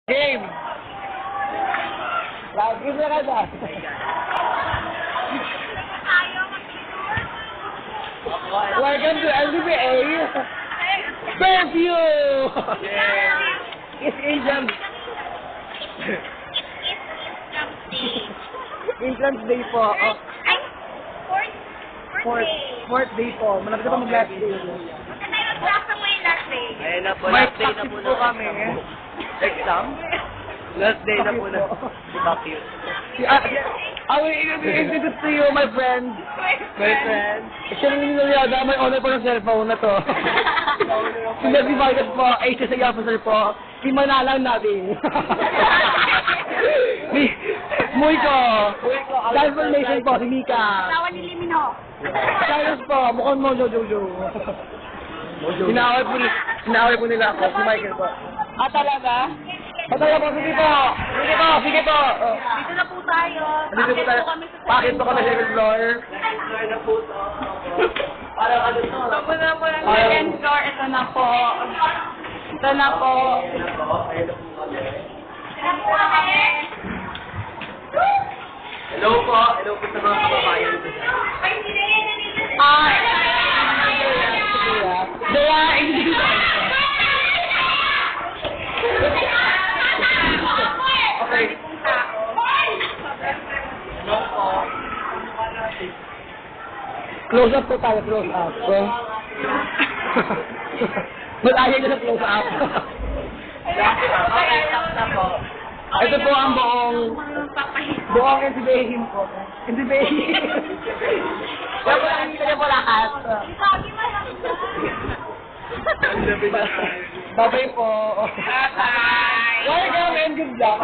Game! Lagi na ka na. Welcome to LDBA! Curfew! It's Asian. Entrance day po. Oh. Ay, Fourth day po. Malapit na pa mag-last day. Magka tayo mag-class mo yung last day. Ayun na po, May last day na po practice po kami. Exam? Last day na po na. Diba cute? I will introduce to you my friend. My friend. Siya rin yung yada, may honor po ng cellphone na to. Si Messi Vargas po, HSA officer po. Si Manalang natin. Muy ko. Transformation po, si Mika. Asawa ni Limino. Carlos po, mukhang Mojo Jojo. Sinaway po nila ako, si Michael po. Ah, talaga? Ah, talaga po, sige po. Sige po, sige po. Oh. Dito na po tayo. Dito po tayo. Bakit po kami sa second floor? Enjoy na po to. Parang ano to? Ito po na po ang second floor. Ito na po. Ito na po. Ayun na po. Ayun na po kami. Ito na po kami. Hello po. Hello po sa mga kababayan. Daya, hindi ko. Okay. Hello po. Close up po tayo, close up. Malayo na sa close up. Okay, stop na po. Ito po ang buong NCBA him po. NCBA. Kaya po nakikita niyo po lahat. Bye-bye po. Bye-bye. Welcome and good luck.